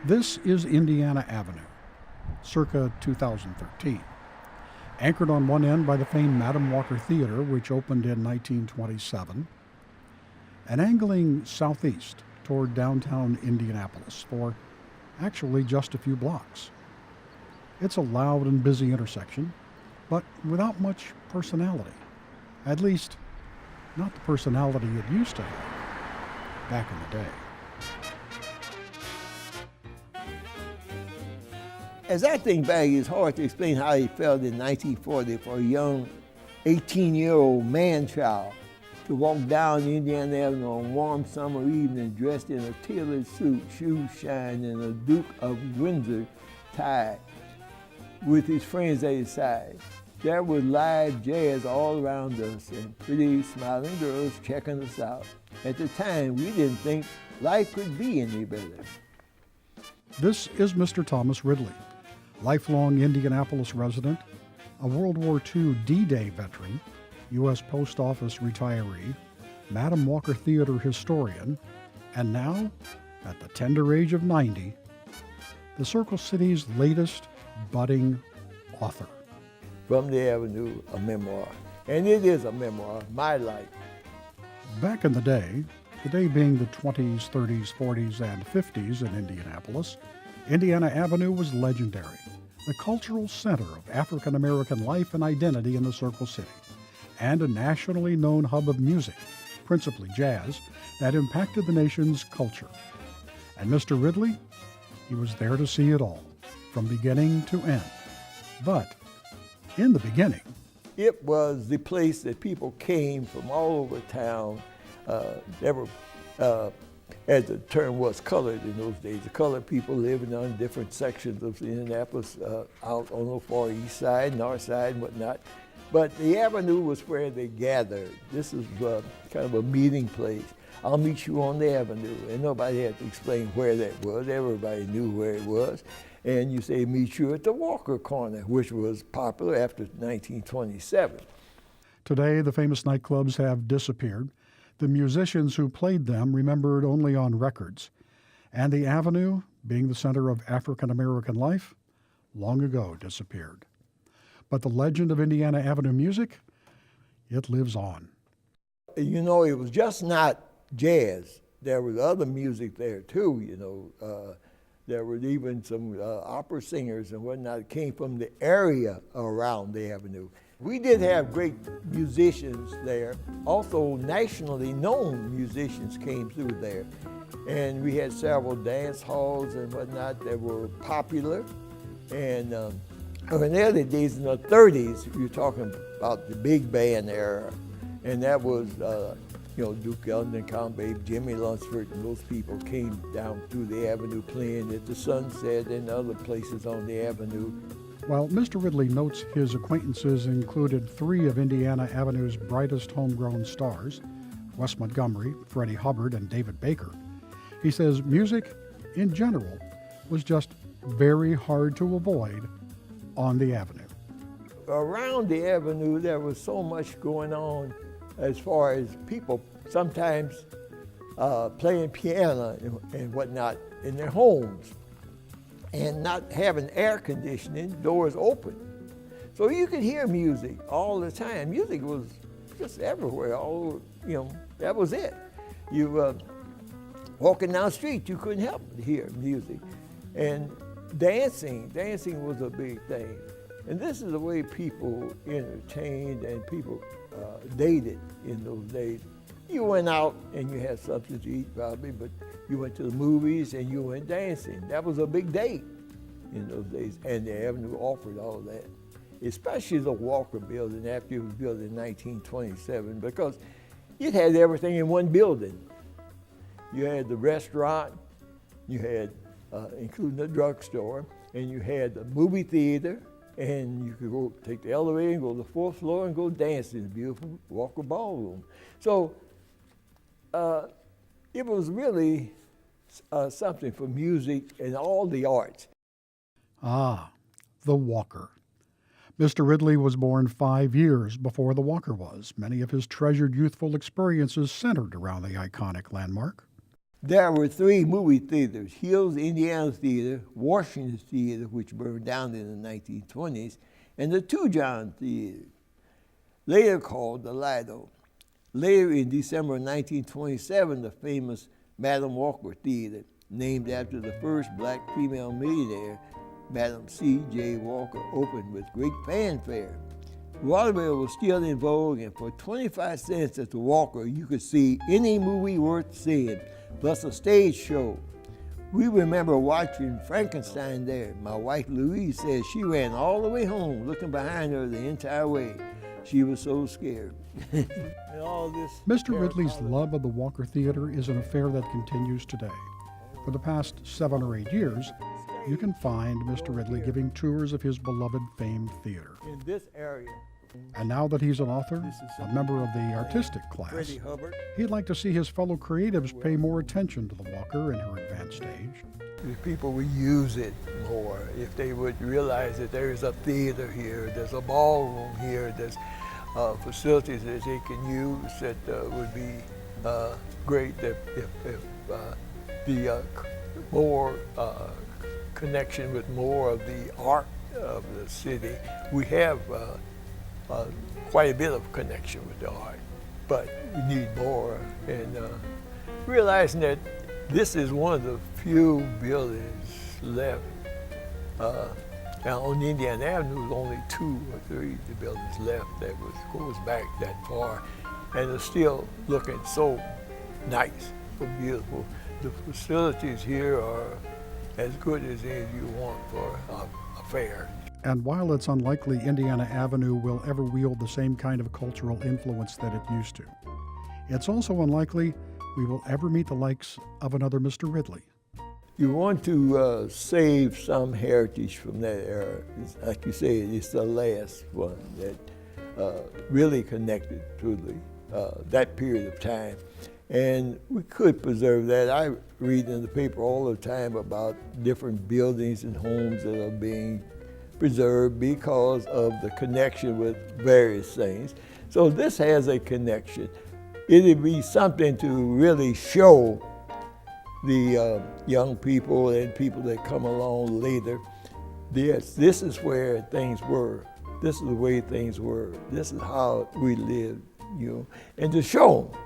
This is Indiana Avenue, circa 2013. Anchored on one end by the famed Madam Walker Theater, which opened in 1927, and angling southeast toward downtown Indianapolis for actually just a few blocks. It's a loud and busy intersection, but without much personality. At least, not the personality it used to have back in the day. As I think back, it's hard to explain how he felt in 1940 for a young 18-year-old man-child to walk down Indiana Avenue on a warm summer evening dressed in a tailored suit, shoes shined, and a Duke of Windsor tie with his friends at his side. There was live jazz all around us and pretty smiling girls checking us out. At the time, we didn't think life could be any better. This is Mr. Thomas Ridley, lifelong Indianapolis resident, a World War II D-Day veteran, U.S. Post Office retiree, Madam Walker Theater historian, and now, at the tender age of 90, the Circle City's latest budding author. From the Avenue, a memoir. And it is a memoir, my life. Back in the day being the 20s, 30s, 40s, and 50s in Indianapolis, Indiana Avenue was legendary, the cultural center of African American life and identity in the Circle City, and a nationally known hub of music, principally jazz, that impacted the nation's culture. And Mr. Ridley, he was there to see it all, from beginning to end. But in the beginning, it was the place that people came from all over town. As the term was, colored in those days. The colored people living on different sections of Indianapolis, out on the far east side, north side, and whatnot. But the Avenue was where they gathered. This is kind of a meeting place. I'll meet you on the Avenue, and nobody had to explain where that was. Everybody knew where it was. And you say, meet you at the Walker Corner, which was popular after 1927. Today, the famous nightclubs have disappeared. The musicians who played them remembered only on records. And the Avenue, being the center of African American life, long ago disappeared. But the legend of Indiana Avenue music, it lives on. You know, it was just not jazz. There was other music there too, you know. There were even some opera singers and whatnot that came from the area around the Avenue. We did have great musicians there. Also, nationally known musicians came through there. And we had several dance halls and whatnot that were popular. And in the early days, in the 30s, you're talking about the big band era. And that was, Duke Ellington, Count Basie, Jimmy Lunsford, and those people came down through the Avenue playing at the Sunset and other places on the Avenue. While Mr. Ridley notes his acquaintances included three of Indiana Avenue's brightest homegrown stars, Wes Montgomery, Freddie Hubbard, and David Baker, he says music, in general, was just very hard to avoid on the Avenue. Around the Avenue, there was so much going on as far as people sometimes playing piano and whatnot in their homes and not having air conditioning, doors open. So you could hear music all the time. Music was just everywhere, all over, that was it. You walking down the street, you couldn't help but hear music. And dancing was a big thing. And this is the way people entertained and people dated in those days. You went out and you had something to eat probably, but you went to the movies and you went dancing. That was a big date in those days, and the Avenue offered all of that, especially the Walker building after it was built in 1927, because it had everything in one building. You had the restaurant, you had, including the drugstore, and you had the movie theater, and you could go take the elevator and go to the fourth floor and go dance in the beautiful Walker Ballroom. So it was really something for music and all the arts. Ah, the Walker. Mr. Ridley was born 5 years before the Walker was. Many of his treasured youthful experiences centered around the iconic landmark. There were 3 movie theaters: Hills, Indiana Theater, Washington Theater, which burned down in the 1920s, and the Two John Theater, later called the Lido. Later in December 1927, the famous Madam Walker Theater, named after the first black female millionaire, Madam C.J. Walker, opened with great fanfare. Vaudeville was still in vogue, and for 25 cents at the Walker, you could see any movie worth seeing, plus a stage show. We remember watching Frankenstein there. My wife Louise says she ran all the way home, looking behind her the entire way. She was so scared. And all this Mr. Ridley's love of the Walker Theater is an affair that continues today. For the past 7 or 8 years, you can find Mr. Ridley giving tours of his beloved famed theater. in this area. And now that he's an author, a member of the artistic class, Freddie Hubbard. he'd like to see his fellow creatives pay more attention to the Walker in her advanced stage. If people would use it more, if they would realize that there is a theater here, there's a ballroom here, there's facilities that they can use, that would be great if the more connection with more of the art of the city. We have quite a bit of connection with the art, but we need more. And realizing that this is one of the few buildings left. Now on Indiana Avenue, there's only 2 or 3 the buildings left that goes back that far, and it's still looking so nice, so beautiful. The facilities here are as good as any you want for a fair. And while it's unlikely Indiana Avenue will ever wield the same kind of cultural influence that it used to, it's also unlikely we will ever meet the likes of another Mr. Ridley. You want to save some heritage from that era. Like you say, it's the last one that really connected to that period of time. And we could preserve that. I read in the paper all the time about different buildings and homes that are being preserved because of the connection with various things. So this has a connection. It'd be something to really show the young people and people that come along later. This is where things were. This is the way things were. This is how we lived, and to show them.